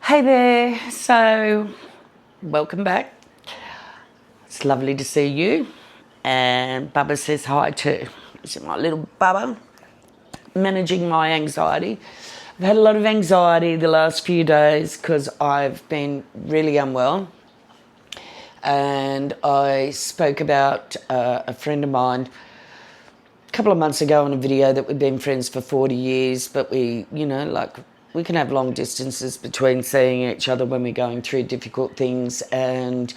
Hey there, so welcome back. It's lovely to see you. And Bubba says hi too. This is my little Bubba, managing my anxiety. I've had a lot of anxiety the last few days because I've been really unwell. And I spoke about a friend of mine a couple of months ago on a video that we've been friends for 40 years, but we can have long distances between seeing each other when we're going through difficult things and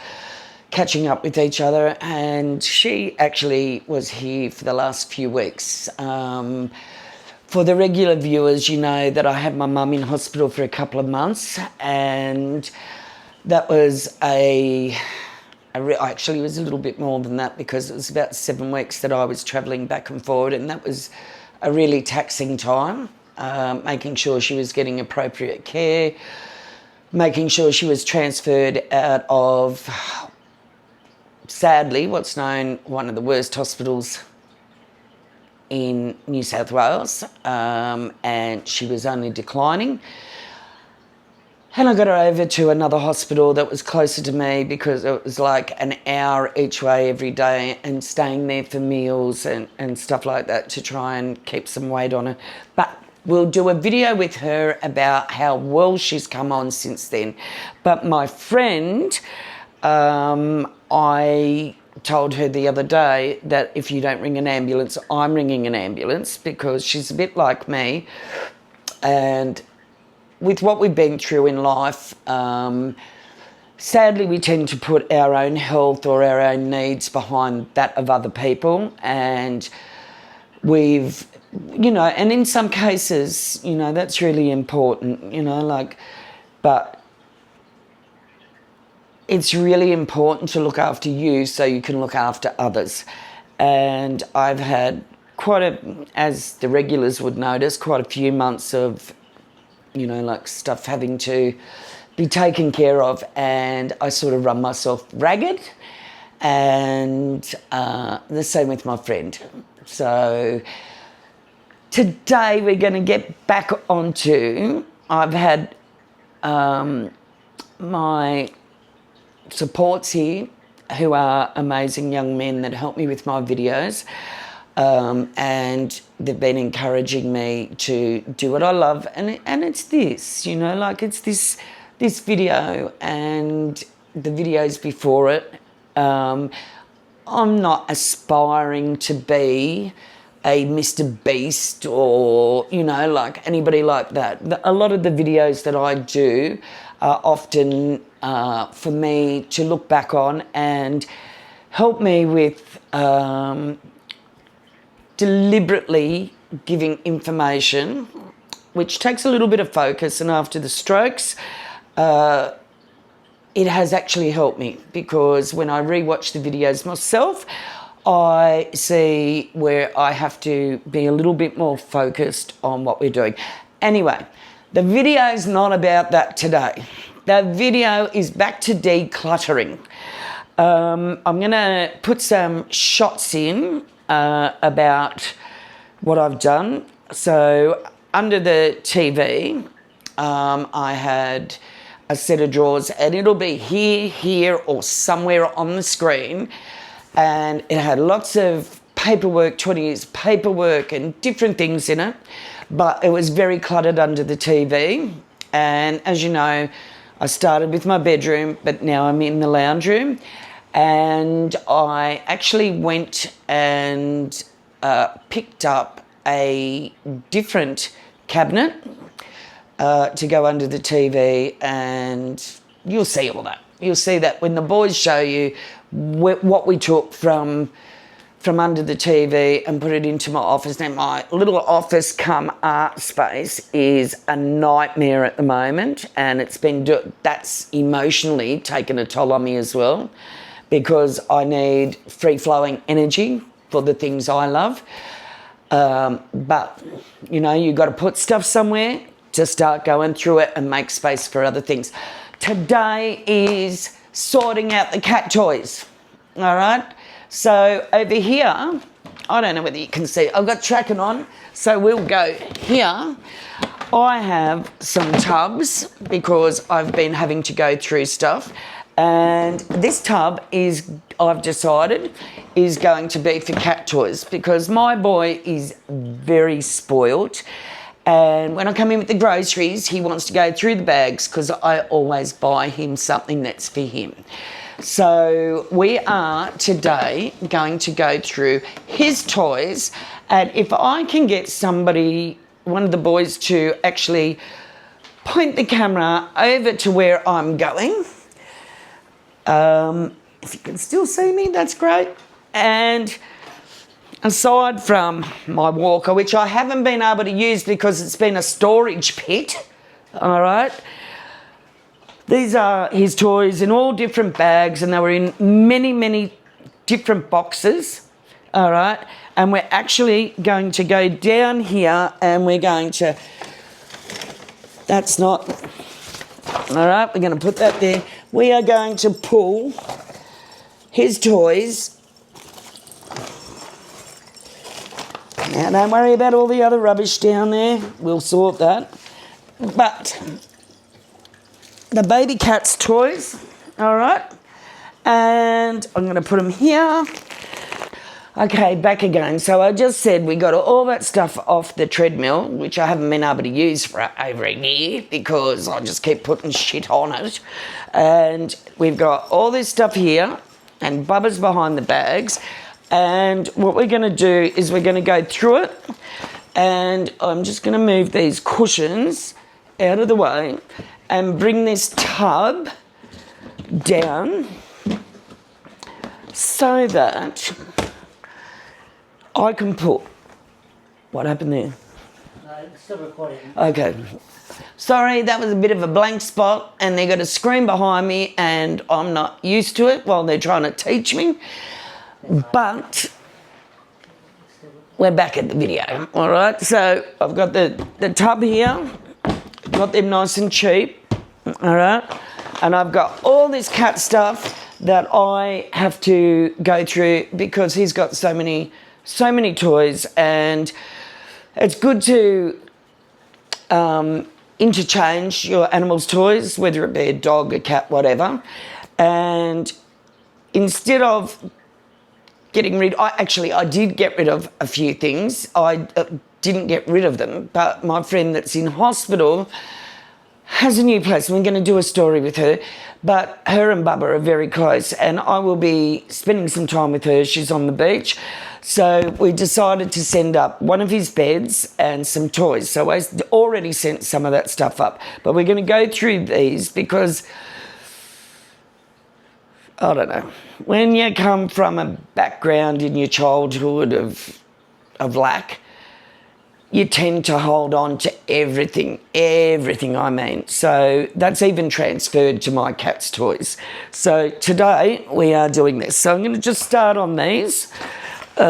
catching up with each other. And she actually was here for the last few weeks. For the regular viewers, you know that I had my mum in hospital for a couple of months, and that was actually it was a little bit more than that because it was about 7 weeks that I was travelling back and forward, and that was a really taxing time. Making sure she was getting appropriate care, making sure she was transferred out of, sadly, what's known one of the worst hospitals in New South Wales, and she was only declining. And I got her over to another hospital that was closer to me because it was like an hour each way every day, and staying there for meals and stuff like that to try and keep some weight on her. But we'll do a video with her about how well she's come on since then. But my friend, I told her the other day that if you don't ring an ambulance, I'm ringing an ambulance, because she's a bit like me. And with what we've been through in life, sadly we tend to put our own health or our own needs behind that of other people. And and in some cases, that's really important, but it's really important to look after you so you can look after others. And I've had as the regulars would notice, quite a few months of, stuff having to be taken care of, and I sort of run myself ragged. And the same with my friend. So today we're going to get back onto, I've had my supports here who are amazing young men that help me with my videos, and they've been encouraging me to do what I love, and it's this, it's this video and the videos before it. I'm not aspiring to be a Mr. Beast or, anybody like that. A lot of the videos that I do are often for me to look back on and help me with deliberately giving information, which takes a little bit of focus. And after the strokes, it has actually helped me, because when I rewatch the videos myself, I see where I have to be a little bit more focused on what we're doing. Anyway, the video is not about that today. The video is back to decluttering. I'm going to put some shots in about what I've done. So under the TV, I had a set of drawers, and it'll be here, or somewhere on the screen. And it had lots of paperwork, 20 years paperwork and different things in it. But it was very cluttered under the TV. And as you know, I started with my bedroom, but now I'm in the lounge room. And I actually went and picked up a different cabinet to go under the TV, and you'll see all that. You'll see that when the boys show you what we took from under the TV and put it into my office. Now, my little office cum art space is a nightmare at the moment, and that's emotionally taken a toll on me as well, because I need free-flowing energy for the things I love. But, you've got to put stuff somewhere to start going through it and make space for other things. Today is sorting out the cat toys, all right? So over here, I don't know whether you can see, I've got tracking on, so we'll go here. I have some tubs because I've been having to go through stuff. And this tub is, I've decided, is going to be for cat toys because my boy is very spoilt. And when I come in with the groceries, he wants to go through the bags because I always buy him something that's for him. So we are today going to go through his toys, and if I can get somebody, one of the boys, to actually point the camera over to where I'm going. If you can still see me, that's great. And aside from my walker, which I haven't been able to use because it's been a storage pit, all right, these are his toys in all different bags, and they were in many, many different boxes, all right? And we're actually going to go down here and we're going to, that's not, all right, we're going to put that there. We are going to pull his toys. Now, don't worry about all the other rubbish down there. We'll sort that. But the baby cat's toys, all right? And I'm going to put them here. Okay, back again. So I just said we got all that stuff off the treadmill, which I haven't been able to use for over a year because I just keep putting shit on it. And we've got all this stuff here, and Bubba's behind the bags. And what we're going to do is we're going to go through it, and I'm just going to move these cushions out of the way and bring this tub down so that I can put... What happened there? No, it's still recording. Okay. Sorry, that was a bit of a blank spot, and they got a screen behind me and I'm not used to it while they're trying to teach me. But we're back at the video, all right? So I've got the tub here, got them nice and cheap, all right? And I've got all this cat stuff that I have to go through because he's got so many toys, and it's good to interchange your animals' toys, whether it be a dog, a cat, whatever. And instead of getting rid... I did get rid of a few things. I didn't get rid of them, but my friend that's in hospital has a new place. We're going to do a story with her, but her and Bubba are very close, and I will be spending some time with her. She's on the beach. So we decided to send up one of his beds and some toys. So I already sent some of that stuff up, but we're going to go through these because, I don't know, when you come from a background in your childhood of lack, you tend to hold on to everything I mean. So that's even transferred to my cat's toys. So today we are doing this. So I'm going to just start on these. He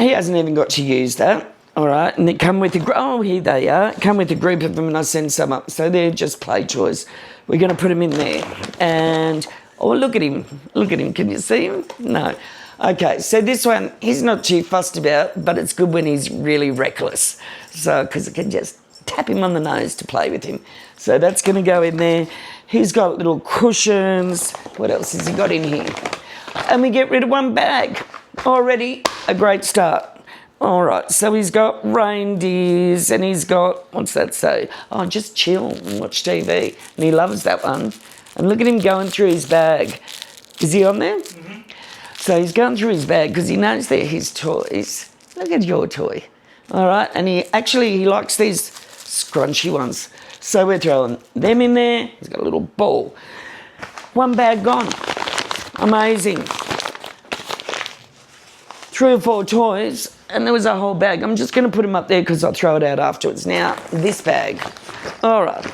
hasn't even got to use that, all right? And they come with here they are. Come with a group of them, and I send some up. So they're just play toys. We're going to put them in there. And, oh, look at him. Look at him. Can you see him? No. Okay, so this one, he's not too fussed about, but it's good when he's really reckless. So, because I can just tap him on the nose to play with him. So that's going to go in there. He's got little cushions. What else has he got in here? And we get rid of one bag. Already a great start. All right, so he's got reindeers, and he's got, what's that say? Oh, just chill and watch TV. And he loves that one. And look at him going through his bag. Is he on there? Mm-hmm. So he's going through his bag because he knows they're his toys. Look at your toy. All right, and he likes these scrunchy ones. So we're throwing them in there. He's got a little ball. One bag gone. Amazing. 3 or 4 toys, and there was a whole bag. I'm just going to put them up there because I'll throw it out afterwards. Now, this bag. All right.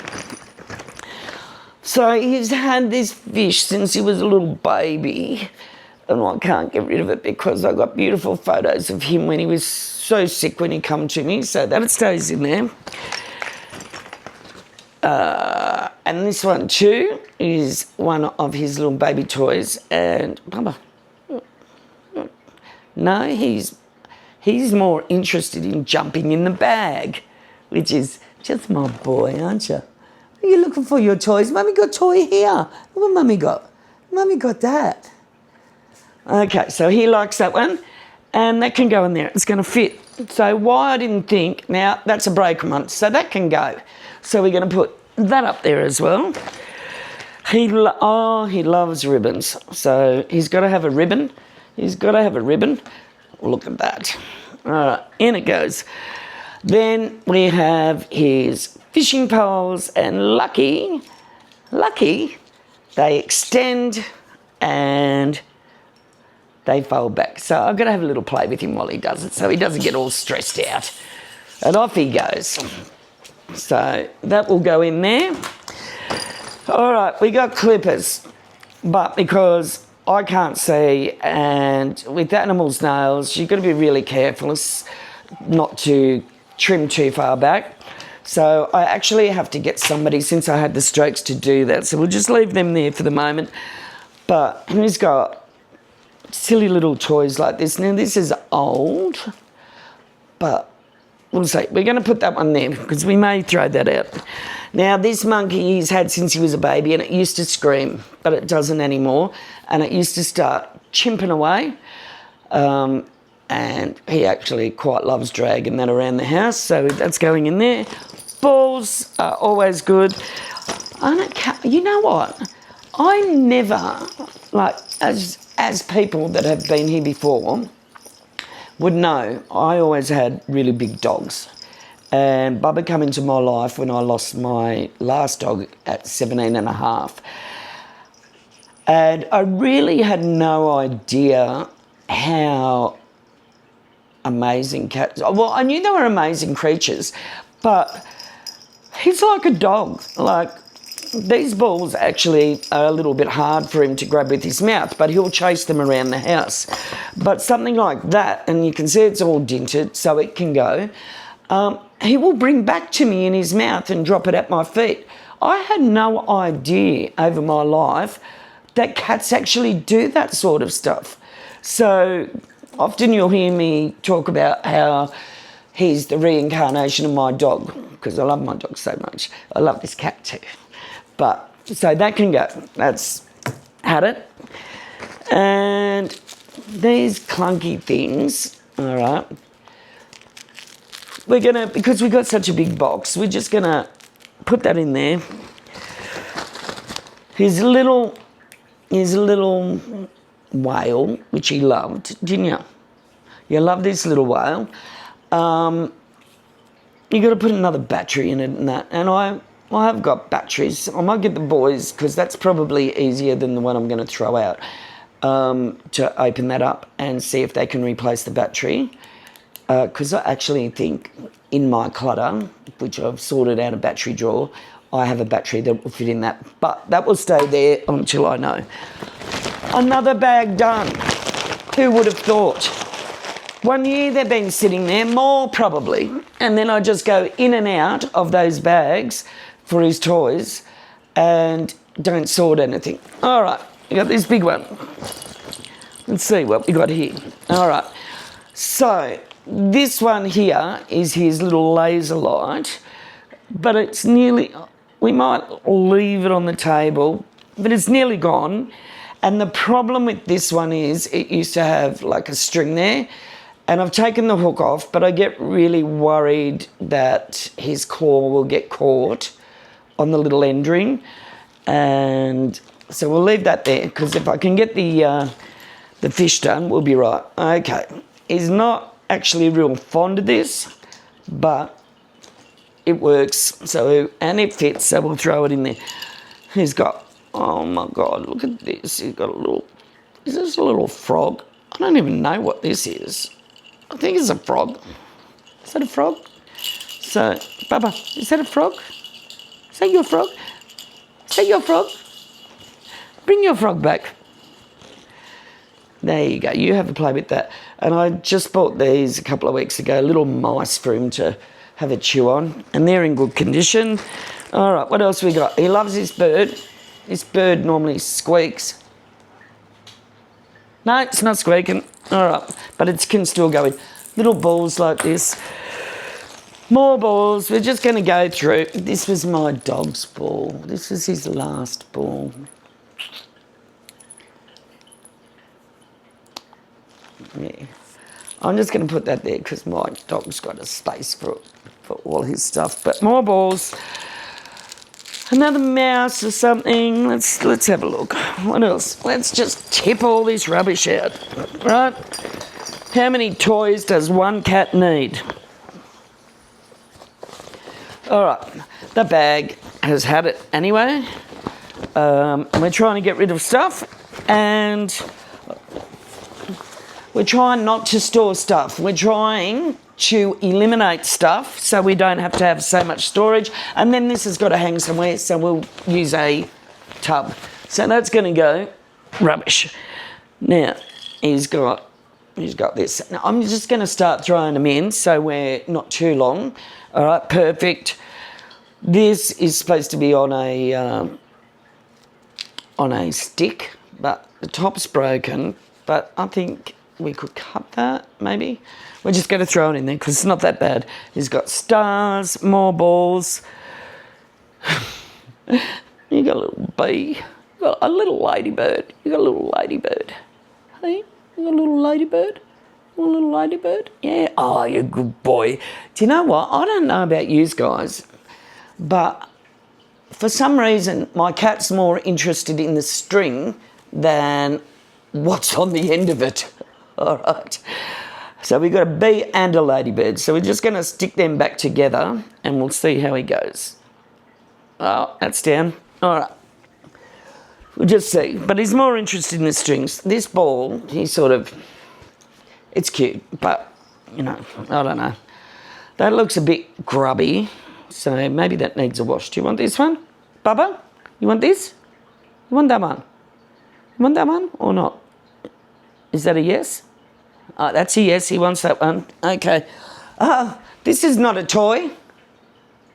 So he's had this fish since he was a little baby, and I can't get rid of it because I got beautiful photos of him when he was so sick when he come to me, so that stays in there. And this one too is one of his little baby toys, and Bubba, no, he's He's more interested in jumping in the bag, which is just my boy, aren't you? Are you looking for your toys? Mummy got toy here. Look what Mummy got. Mummy got that. Okay, so he likes that one, and that can go in there. It's going to fit. So why I didn't think, now that's a broken one, so that can go. So we're going to put that up there as well. He loves ribbons, so he's got to have a ribbon. He's got to have a ribbon. Look at that. All right, in it goes. Then we have his fishing poles, and lucky, they extend and they fold back. So I've got to have a little play with him while he does it so he doesn't get all stressed out. And off he goes. So that will go in there. All right, we got clippers, but because I can't see, and with animals' nails, you've got to be really careful not to trim too far back. So I actually have to get somebody, since I had the strokes, to do that. So we'll just leave them there for the moment. But he's got silly little toys like this. Now, this is old, but we'll see. We're going to put that one there because we may throw that out. Now, this monkey he's had since he was a baby, and it used to scream, but it doesn't anymore. And it used to start chimping away. And he actually quite loves dragging that around the house, so that's going in there. Balls are always good. You know what? I never, like, as people that have been here before would know, I always had really big dogs. And Bubba came into my life when I lost my last dog at 17 and a half. And I really had no idea how amazing cats. Well, I knew they were amazing creatures, but he's like a dog. Like, these balls actually are a little bit hard for him to grab with his mouth, but he'll chase them around the house. But something like that, and you can see it's all dinted, so it can go, he will bring back to me in his mouth and drop it at my feet. I had no idea over my life that cats actually do that sort of stuff. So often you'll hear me talk about how he's the reincarnation of my dog, because I love my dog so much. I love this cat too. But, so that can go. That's had it. And these clunky things, all right, we're going to, because we've got such a big box, we're just going to put that in there. His little whale, which he loved, didn't you? You love this little whale. You got to put another battery in it and that. And I have got batteries. I might get the boys, because that's probably easier than the one I'm going to throw out, to open that up and see if they can replace the battery. Because I actually think in my clutter, which I've sorted out a battery drawer, I have a battery that will fit in that. But that will stay there until I know. Another bag done. Who would have thought? 1 year they've been sitting there, more probably. And then I just go in and out of those bags for his toys and don't sort anything. All right, we got this big one. Let's see what we got here. All right, so this one here is his little laser light, but it's nearly, we might leave it on the table, but it's nearly gone. And the problem with this one is it used to have like a string there, and I've taken the hook off, but I get really worried that his claw will get caught on the little end ring. And so we'll leave that there, because if I can get the fish done, we'll be right. Okay, he's not actually real fond of this, but it works, so, and it fits, so we'll throw it in there. He's got, oh my God, look at this. He's got a little, is this a little frog? I don't even know what this is. I think it's a frog. Is that a frog? So, Bubba, is that a frog? Is that your frog? Is that your frog? Bring your frog back. There you go. You have a play with that. And I just bought these a couple of weeks ago, little mice for him to have a chew on. And they're in good condition. All right, what else we got? He loves this bird. This bird normally squeaks. No, it's not squeaking. All right, but it can still go in. little balls like this. More balls. We're just going to go through. This was my dog's ball. This was his last ball. Yeah. I'm just going to put that there because my dog's got a space for all his stuff. But more balls. Another mouse or something. Let's have a look. What else? Let's just tip all this rubbish out. Right? How many toys does one cat need? All right, the bag has had it anyway. We're trying to get rid of stuff, and we're trying not to store stuff. We're trying to eliminate stuff so we don't have to have so much storage. And then this has got to hang somewhere, so we'll use a tub. So that's going to go rubbish. Now, he's got this. Now, I'm just going to start throwing them in so we're not too long. All right, perfect. This is supposed to be on a stick, but the top's broken. But I think we could cut that, maybe. We're just going to throw it in there because it's not that bad. He's got stars, more balls. You got a little bee. You got a little ladybird. You got a little ladybird. Hey, you got a little ladybird? A little ladybird? Yeah. Oh, you're a good boy. Do you know what? I don't know about you guys, but for some reason, my cat's more interested in the string than what's on the end of it. All right. So we've got a bee and a ladybird. So we're just going to stick them back together and we'll see how he goes. Oh, that's down. All right. We'll just see. But he's more interested in the strings. This ball, he's sort of... It's cute, but, you know, I don't know. That looks a bit grubby, so maybe that needs a wash. Do you want this one? Bubba? You want this? You want that one? You want that one or not? Is that a yes? Oh, that's a yes. He wants that one. Okay. This is not a toy.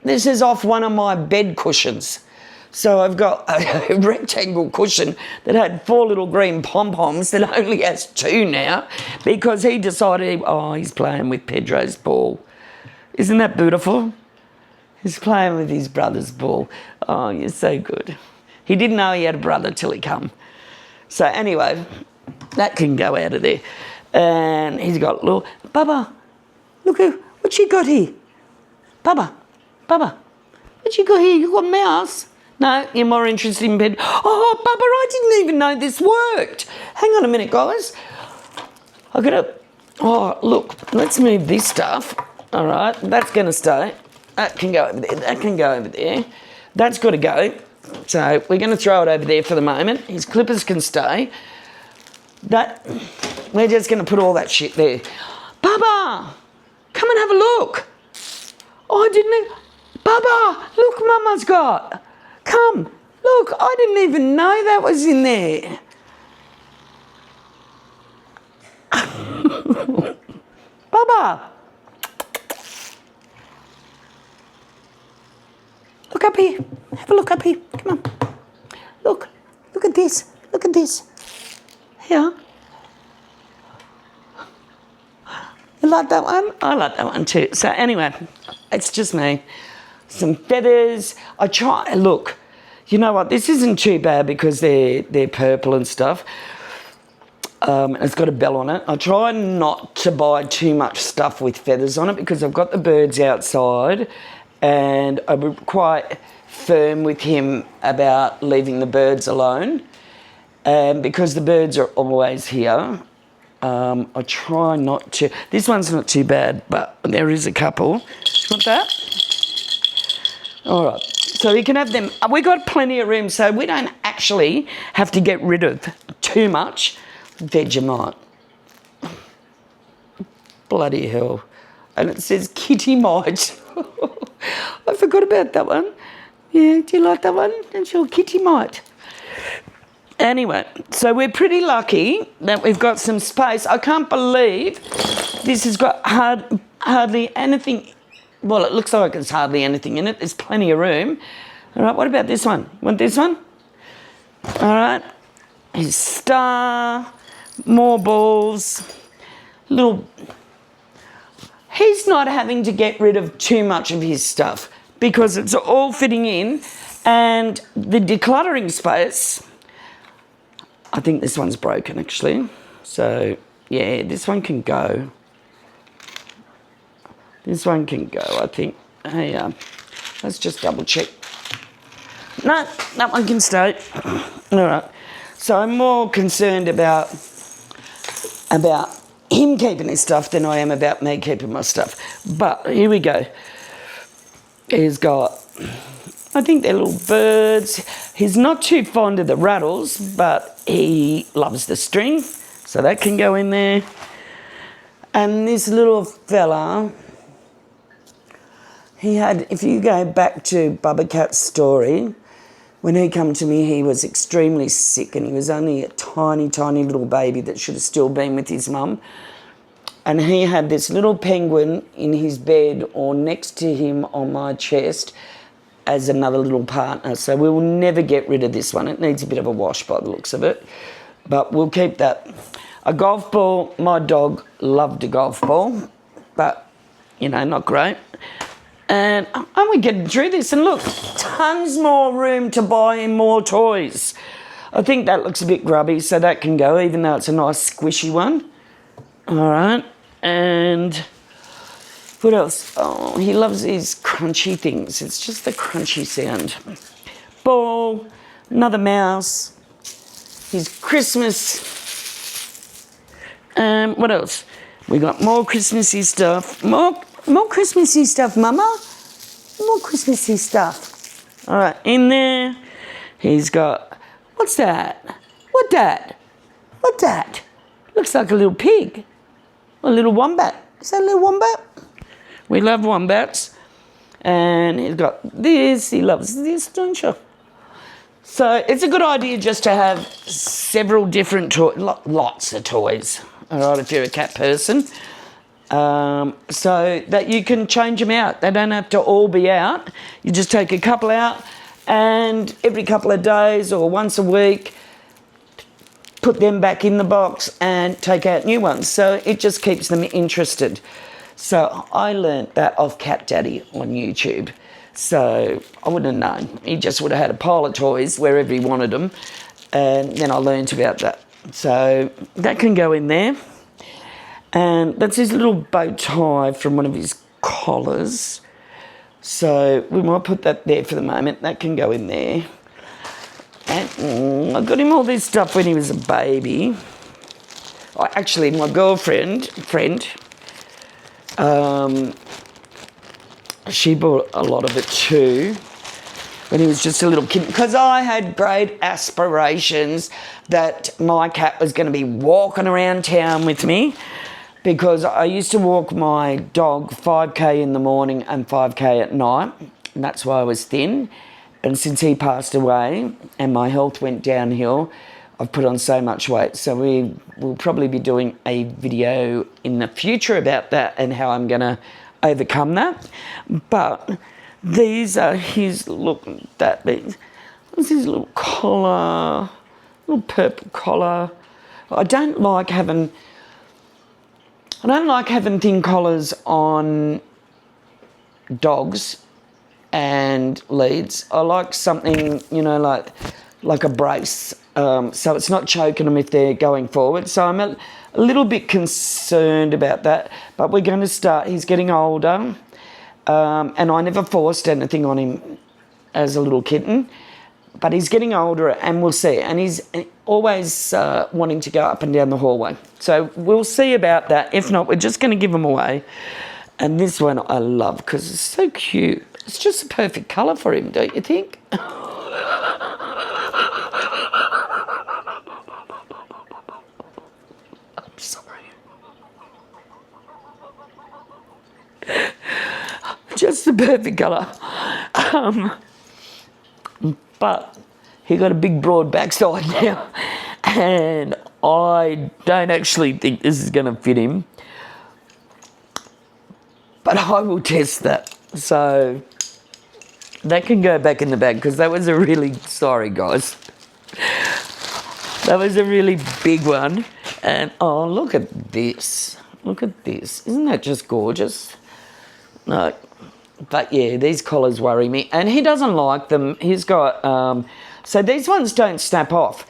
This is off one of my bed cushions. So I've got a rectangle cushion that had 4 little green pom-poms that only has 2 now because he decided, he's playing with Pedro's ball. Isn't that beautiful? He's playing with his brother's ball. Oh, you're so good. He didn't know he had a brother till he come. So anyway, that can go out of there. And he's got a little... Bubba, look what you got here. Bubba, what you got here? You got a mouse? No, you're more interested in bed. Oh, Bubba, I didn't even know this worked. Hang on a minute, guys. I've got to... Oh, look, let's move this stuff. All right, that's going to stay. That can go over there. That can go over there. That's got to go. So we're going to throw it over there for the moment. His clippers can stay. We're just going to put all that shit there. Bubba, come and have a look. Oh, I didn't... Bubba, look, Mama's got... Come, look, I didn't even know that was in there. Bubba. Look up here. Have a look up here. Come on. Look at this. Look at this. Here. You like that one? I like that one too. So anyway, it's just me. Some feathers. Look, you know what? This isn't too bad because they're purple and stuff. It's got a bell on it. I try not to buy too much stuff with feathers on it because I've got the birds outside and I'm quite firm with him about leaving the birds alone. And because the birds are always here, I try not to... This one's not too bad, but there is a couple. Do you want that? All right, so you can have them. We've got plenty of room, so we don't actually have to get rid of too much Vegemite. Bloody hell. And it says Kitty Mite. I forgot about that one. Yeah, do you like that one? It's your Kitty Mite. Anyway, so we're pretty lucky that we've got some space. I can't believe this has got hardly anything. Well, it looks like there's hardly anything in it. There's plenty of room. All right, what about this one? You want this one? All right. His star, more balls, little... he's not having to get rid of too much of his stuff because it's all fitting in. And the decluttering space, I think this one's broken actually. So yeah, this one can go. This one can go, I think. Hey, let's just double check. No, that one can stay. All right. So I'm more concerned about him keeping his stuff than I am about me keeping my stuff. But here we go. He's got, I think they're little birds. He's not too fond of the rattles, but he loves the string. So that can go in there. And this little fella, he had, if you go back to Bubba Cat's story, when he came to me, he was extremely sick and he was only a tiny, tiny little baby that should have still been with his mum. And he had this little penguin in his bed or next to him on my chest as another little partner. So we will never get rid of this one. It needs a bit of a wash by the looks of it. But we'll keep that. A golf ball, my dog loved a golf ball, but, you know, not great. And we're getting through this. And look, tons more room to buy in more toys. I think that looks a bit grubby, so that can go, even though it's a nice squishy one. All right. And what else? Oh, he loves these crunchy things. It's just the crunchy sound. Ball, another mouse, his Christmas. What else? We got more Christmassy stuff. More Christmassy stuff, Mama. More Christmassy stuff. All right, in there, he's got, what's that? What that? What that? Looks like a little pig. A little wombat. Is that a little wombat? We love wombats. And he's got this. He loves this, don't you? So it's a good idea just to have several different toys, lots of toys, all right, if you're a cat person. So that you can change them out. They don't have to all be out. You just take a couple out and every couple of days or once a week, put them back in the box and take out new ones. So it just keeps them interested. So I learnt that off Cat Daddy on YouTube. So I wouldn't have known. He just would have had a pile of toys wherever he wanted them. And then I learnt about that. So that can go in there. And that's his little bow tie from one of his collars. So we might put that there for the moment. That can go in there. And I got him all this stuff when he was a baby. Actually, my friend, she bought a lot of it too when he was just a little kid, because I had great aspirations that my cat was going to be walking around town with me, because I used to walk my dog 5K in the morning and 5K at night, and that's why I was thin. And since he passed away and my health went downhill, I've put on so much weight. So we will probably be doing a video in the future about that and how I'm going to overcome that. But these are his, look, that big. What's his little collar? Little purple collar. I don't like having thin collars on dogs and leads. I like something, you know, like a brace, so it's not choking them if they're going forward. So I'm a little bit concerned about that, but we're going to start. He's getting older, and I never forced anything on him as a little kitten, but he's getting older and we'll see. And he's always wanting to go up and down the hallway. So we'll see about that. If not, we're just going to give him away. And this one I love because it's so cute. It's just a perfect colour for him, don't you think? I'm sorry. Just the perfect colour. But he got a big broad backside now, and I don't actually think this is going to fit him. But I will test that. So that can go back in the bag, because that was a really, sorry guys, that was a really big one. And oh, look at this. Look at this. Isn't that just gorgeous? No. But yeah, these collars worry me. And he doesn't like them. He's got, so these ones don't snap off.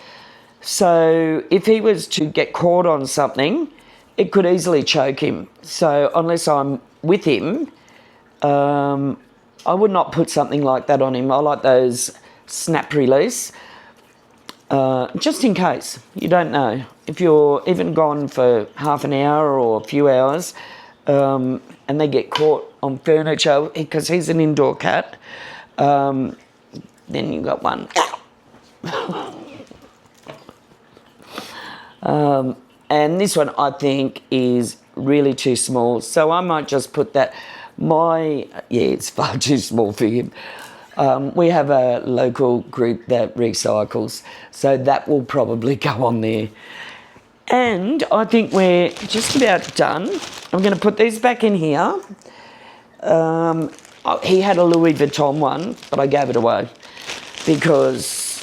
So if he was to get caught on something, it could easily choke him. So unless I'm with him, I would not put something like that on him. I like those snap release, just in case. You don't know. If you're even gone for half an hour or a few hours, and they get caught on furniture, because he's an indoor cat, then you've got one. And this one I think is really too small, so I might just put that. It's far too small for him. We have a local group that recycles, so that will probably go on there. And I think we're just about done. I'm going to put these back in here. He had a Louis Vuitton one, but I gave it away because,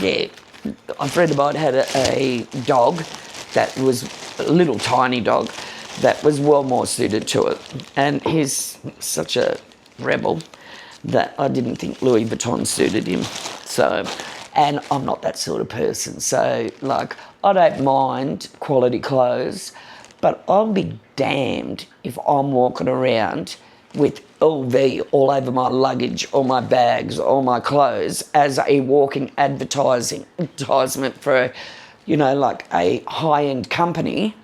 a friend of mine had a dog that was a little tiny dog that was well more suited to it. And he's such a rebel that I didn't think Louis Vuitton suited him. So, and I'm not that sort of person. So, like, I don't mind quality clothes, but I'll be damned if I'm walking around with LV all over my luggage, all my bags, all my clothes as a walking advertisement for, like a high-end company.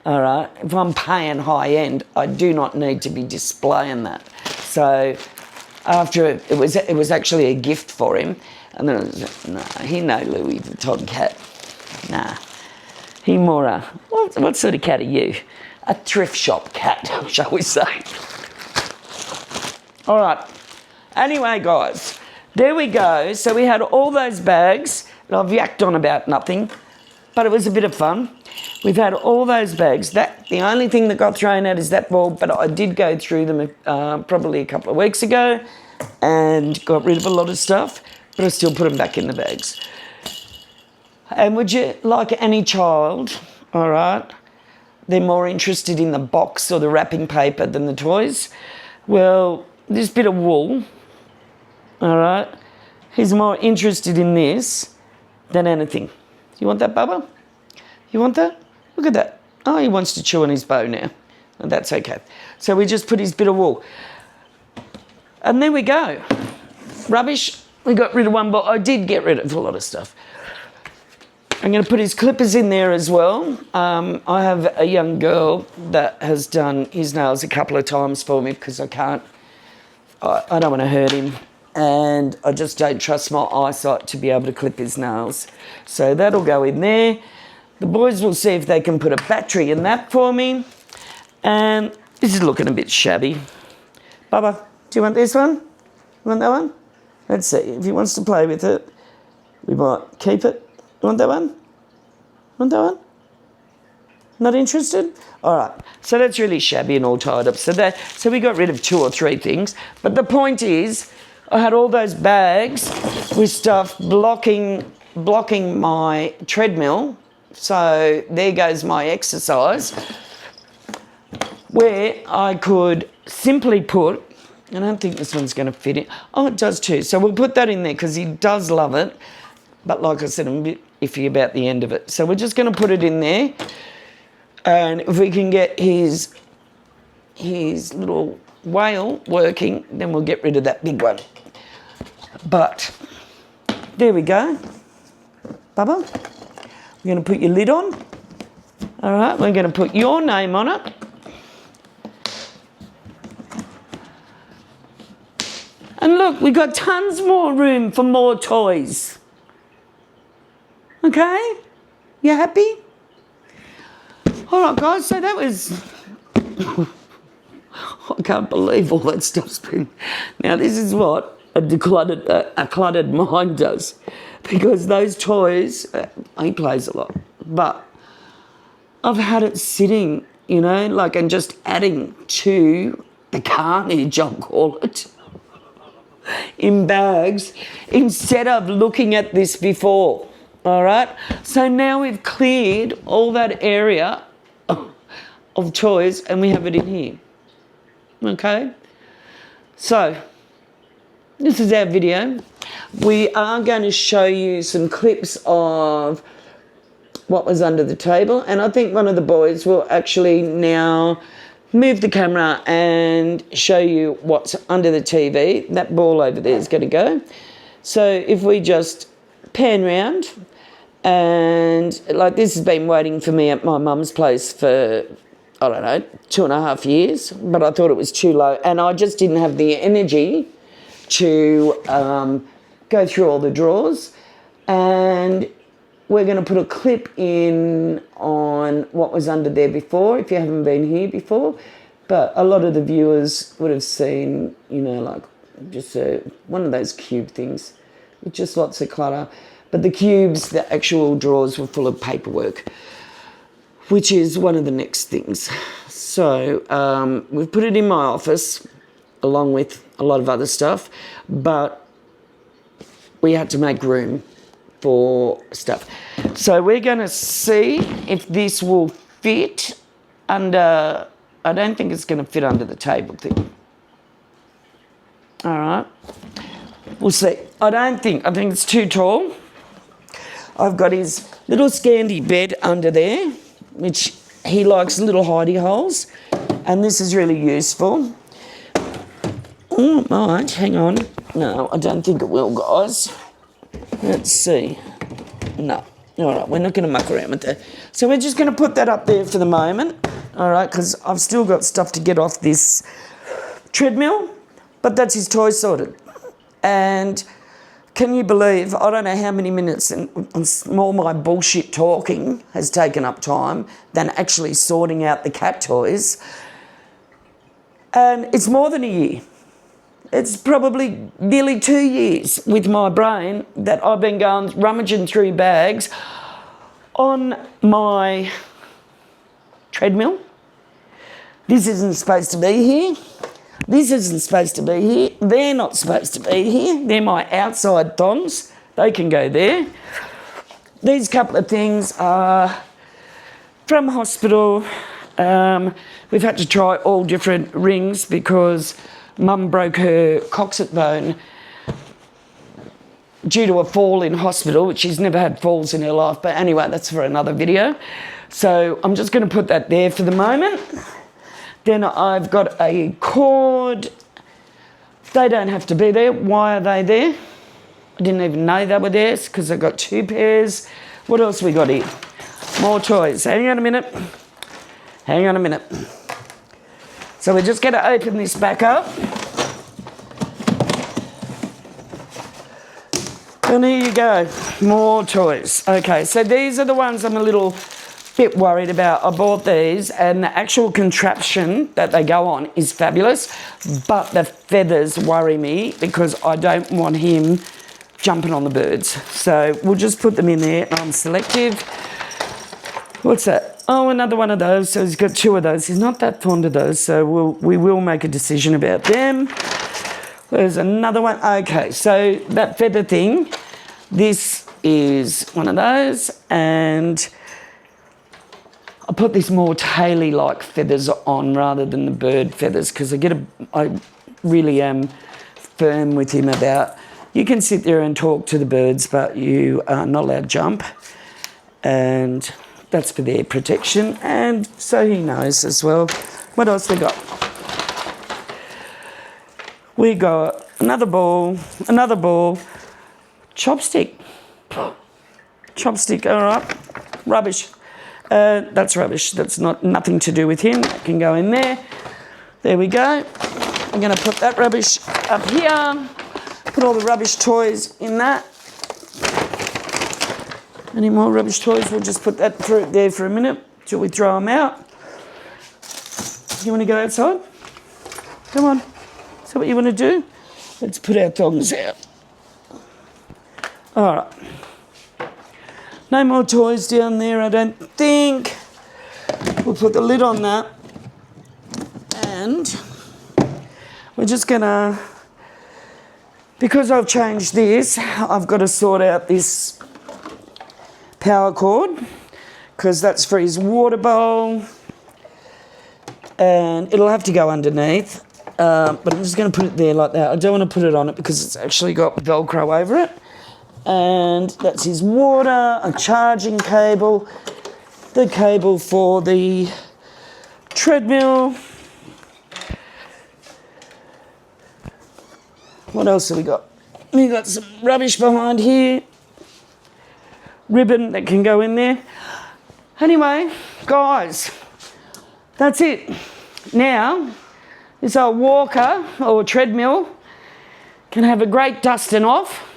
All right, if I'm paying high end, I do not need to be displaying that. So after it was actually a gift for him, and then I was like, no, he no Louis Vuitton cat. Nah, he more what sort of cat are you? A thrift shop cat, shall we say? All right. Anyway, guys, there we go. So we had all those bags, and I've yacked on about nothing, but it was a bit of fun. We've had all those bags. The only thing that got thrown out is that ball, but I did go through them probably a couple of weeks ago and got rid of a lot of stuff, but I still put them back in the bags. And would you, like any child, all right, they're more interested in the box or the wrapping paper than the toys. Well, this bit of wool, all right, he's more interested in this than anything. You want that, Bubba? You want that? Look at that. Oh, he wants to chew on his bow now. And that's okay. So we just put his bit of wool. And there we go. Rubbish. We got rid of one, but I did get rid of a lot of stuff. I'm going to put his clippers in there as well. I have a young girl that has done his nails a couple of times for me because I don't want to hurt him. And I just don't trust my eyesight to be able to clip his nails. So that'll go in there. The boys will see if they can put a battery in that for me. And this is looking a bit shabby. Bubba, do you want this one? You want that one? Let's see. If he wants to play with it, we might keep it. You want that one? Want that one? Not interested? All right. So that's really shabby and all tied up. So we got rid of 2 or 3 things. But the point is, I had all those bags with stuff blocking my treadmill. So there goes my exercise, where I could simply put, I don't think this one's going to fit in. Oh, it does too. So we'll put that in there because he does love it. But like I said, I'm a bit iffy about the end of it. So we're just going to put it in there. And if we can get his little whale working, then we'll get rid of that big one. But there we go. Bubba, we're going to put your lid on. All right, we're going to put your name on it. And look, we've got tons more room for more toys. Okay? You happy? All right, guys, so that was... I can't believe all that stuff's been... Now, this is what a cluttered mind does. Because those toys, he plays a lot. But I've had it sitting, and just adding to the carnage, I'll call it, in bags, instead of looking at this before. All right. So now we've cleared all that area of toys and we have it in here. Okay. So this is our video. We are going to show you some clips of what was under the table, and I think one of the boys will actually now move the camera and show you what's under the TV. That ball over there is going to go. So if we just pan round, and like this has been waiting for me at my mum's place for, I don't know, 2.5 years, but I thought it was too low and I just didn't have the energy to go through all the drawers. And we're going to put a clip in on what was under there before, if you haven't been here before. But a lot of the viewers would have seen, you know, like just one of those cube things with just lots of clutter. But the cubes, the actual drawers were full of paperwork, which is one of the next things. So we've put it in my office along with a lot of other stuff, but we had to make room for stuff. So we're going to see if this will fit under, I don't think it's going to fit under the table thing. All right. We'll see. I think it's too tall. I've got his little Scandi bed under there, which he likes little hidey holes, and this is really useful. Oh, it might. Hang on. No, I don't think it will, guys. Let's see. No. All right, we're not going to muck around with that. So we're just going to put that up there for the moment, all right, because I've still got stuff to get off this treadmill, but that's his toy sorted. And can you believe, I don't know how many minutes and all my bullshit talking has taken up time than actually sorting out the cat toys. And it's more than a year. It's probably nearly 2 years with my brain that I've been going rummaging through bags on my treadmill. This isn't supposed to be here. This isn't supposed to be here. They're not supposed to be here. They're my outside thongs. They can go there. These couple of things are from hospital. We've had to try all different rings because Mum broke her coccyx bone due to a fall in hospital, which she's never had falls in her life. But anyway, that's for another video. So I'm just going to put that there for the moment. Then I've got a cord. They don't have to be there. Why are they there? I didn't even know they were there because I've got 2 pairs. What else we got here? More toys. Hang on a minute. Hang on a minute. So we're just going to open this back up. And here you go. More toys. Okay, so these are the ones I'm a little bit worried about. I bought these and the actual contraption that they go on is fabulous, but the feathers worry me because I don't want him jumping on the birds. So we'll just put them in there. I'm selective. What's that? Oh, another one of those. So he's got 2 of those. He's not that fond of those, so we will make a decision about them. There's another one. Okay, so that feather thing, this is one of those, and I put these more taily-like feathers on rather than the bird feathers because I really am firm with him about, you can sit there and talk to the birds, but you are not allowed to jump, and that's for their protection, and so he knows as well. What else we got? We got another ball, chopstick, all right, rubbish. That's rubbish. That's nothing to do with him. That can go in there. There we go. I'm going to put that rubbish up here. Put all the rubbish toys in that. Any more rubbish toys? We'll just put that there for a minute till we throw them out. You want to go outside? Come on. Is that what you want to do? Let's put our thongs out. All right. No more toys down there, I don't think. We'll put the lid on that. And we're just going to, because I've changed this, I've got to sort out this power cord, because that's for his water bowl. And it'll have to go underneath. But I'm just going to put it there like that. I don't want to put it on it because it's actually got Velcro over it. And that's his water, a charging cable, the cable for the treadmill. What else have we got? We got some rubbish behind here. Ribbon that can go in there. Anyway, guys, that's it. Now, this old walker or treadmill can have a great dusting off.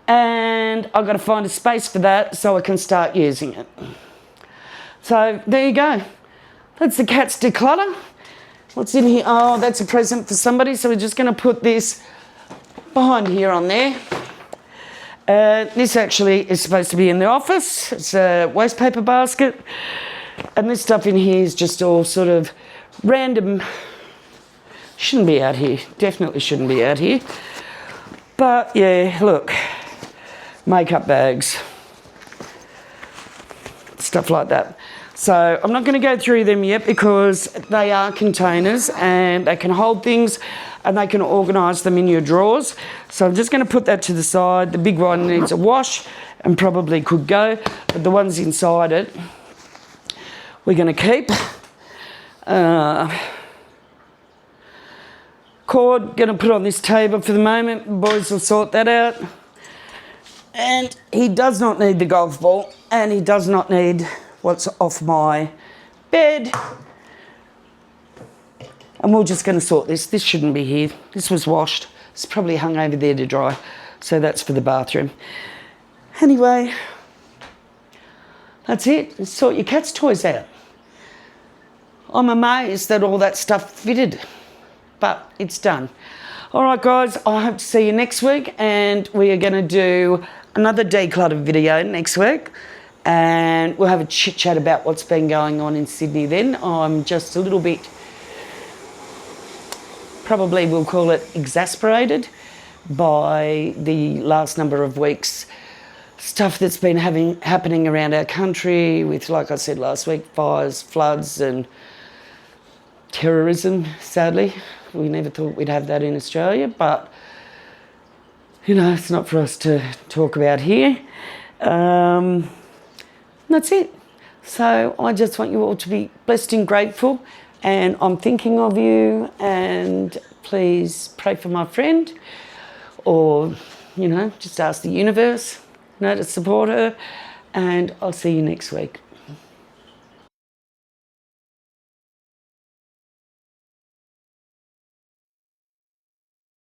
And I've got to find a space for that so I can start using it. So there you go. That's the cat's declutter. What's in here? Oh, that's a present for somebody. So we're just going to put this behind here on there. This actually is supposed to be in the office. It's a waste paper basket. And this stuff in here is just all sort of random. Shouldn't be out here. Definitely shouldn't be out here. But yeah, look. Makeup bags. Stuff like that. So I'm not going to go through them yet because they are containers and they can hold things and they can organise them in your drawers. So I'm just going to put that to the side. The big one needs a wash and probably could go, but the ones inside it we're going to keep. Cord, going to put on this table for the moment. The boys will sort that out. And he does not need the golf ball and he does not need what's off my bed. And we're just going to sort this. This shouldn't be here. This was washed. It's probably hung over there to dry. So that's for the bathroom. Anyway, that's it. Sort your cat's toys out. I'm amazed that all that stuff fitted, but it's done. All right, guys, I hope to see you next week, and we are going to do another declutter video next week, and we'll have a chit chat about what's been going on in Sydney then. I'm just a little bit, probably we'll call it exasperated by the last number of weeks stuff that's been happening around our country with, like I said last week, fires, floods and terrorism, sadly. We never thought we'd have that in Australia, but you know, it's not for us to talk about here. That's it. So I just want you all to be blessed and grateful, and I'm thinking of you, and please pray for my friend, or, you know, just ask the universe, you know, to support her, and I'll see you next week.